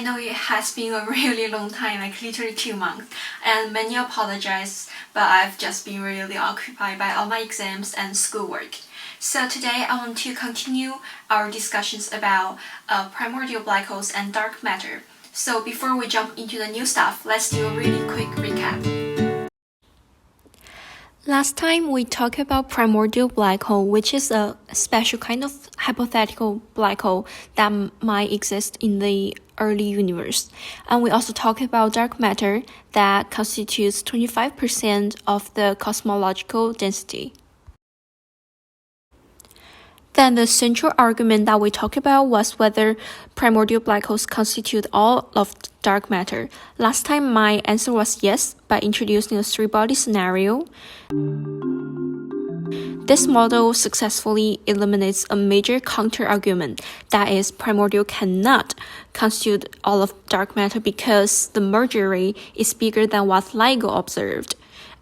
I know it has been a really long time, like literally 2 months, and many apologize, but I've just been really occupied by all my exams and schoolwork. So today I want to continue our discussions about primordial black holes and dark matter. So before we jump into the new stuff, let's do a really quick recap. Last time we talked about primordial black hole, which is a special kind of hypothetical black hole that might exist in the early universe. And we also talked about dark matter that constitutes 25% of the cosmological density. Then the central argument that we talked about was whether primordial black holes constitute all of dark matter. Last time my answer was yes by introducing a three-body scenario. This model successfully eliminates a major counter-argument, that is, primordial cannot constitute all of dark matter because the merger rate is bigger than what LIGO observed.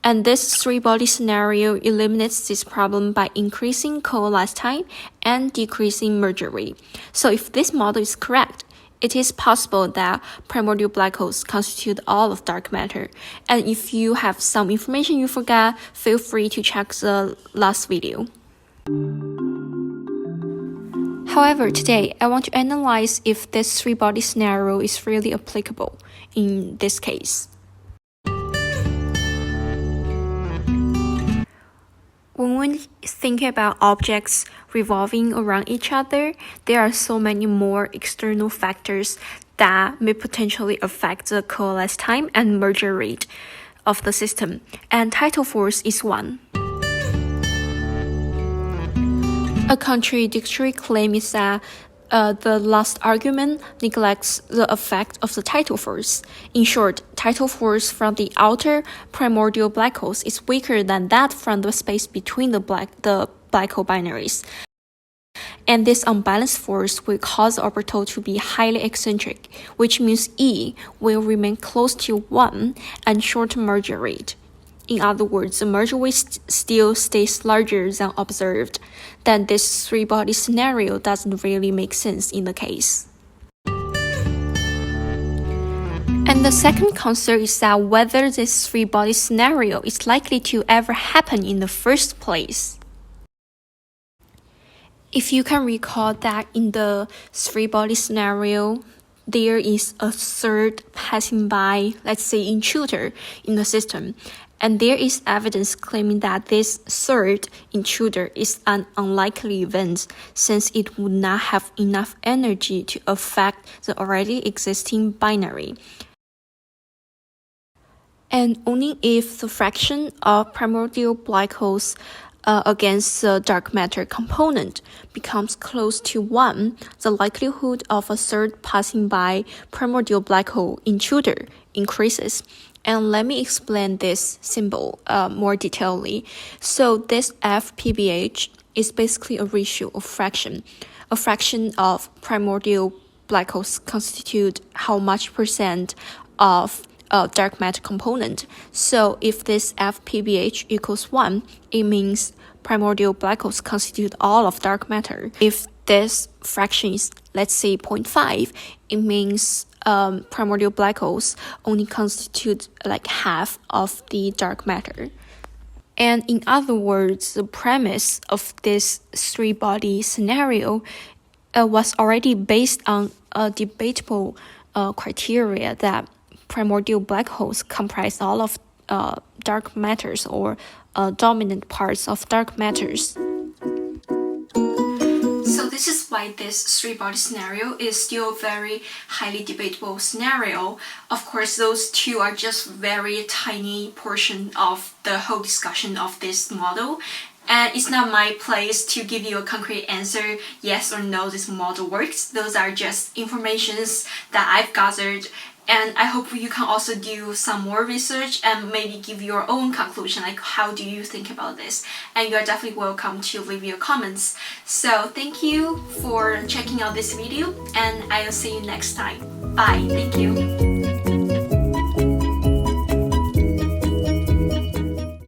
And this three-body scenario eliminates this problem by increasing coalesce time and decreasing merger rate. So if this model is correct, it is possible that primordial black holes constitute all of dark matter. And if you have some information you forgot, feel free to check the last video. However, today I want to analyze if this three-body scenario is really applicable in this case. When we think about objects revolving around each other, there are so many more external factors that may potentially affect the coalesce time and merger rate of the system, and tidal force is one. A contradictory claim is that the last argument neglects the effect of the tidal force. In short, tidal force from the outer primordial black holes is weaker than that from the space between the black hole binaries. And this unbalanced force will cause the orbital to be highly eccentric, which means E will remain close to 1 and short merger rate. In other words, the merger rate still stays larger than observed. Then this three-body scenario doesn't really make sense in the case. And the second concern is that whether this three-body scenario is likely to ever happen in the first place. If you can recall that in the three-body scenario, there is a third passing by, let's say, intruder in the system. And there is evidence claiming that this third intruder is an unlikely event since it would not have enough energy to affect the already existing binary. And only if the fraction of primordial black holes against the dark matter component becomes close to 1, the likelihood of a third passing by primordial black hole intruder increases. And let me explain this symbol more detailedly. So this fpbh is basically a ratio of fraction. A fraction of primordial black holes constitute how much percent of dark matter component. So if this fpbh equals 1, it means primordial black holes constitute all of dark matter. If this fraction is, let's say, 0.5, it means primordial black holes only constitute like half of the dark matter. And in other words, the premise of this three-body scenario was already based on a debatable criteria that primordial black holes comprise all of dark matters or dominant parts of dark matters. So this is why this three-body scenario is still a very highly debatable scenario. Of course, those two are just very tiny portion of the whole discussion of this model. And it's not my place to give you a concrete answer, yes or no, this model works. Those are just informations that I've gathered. And I hope you can also do some more research and maybe give your own conclusion, like how do you think about this? And you're definitely welcome to leave your comments. So thank you for checking out this video and I'll see you next time. Bye. Thank you.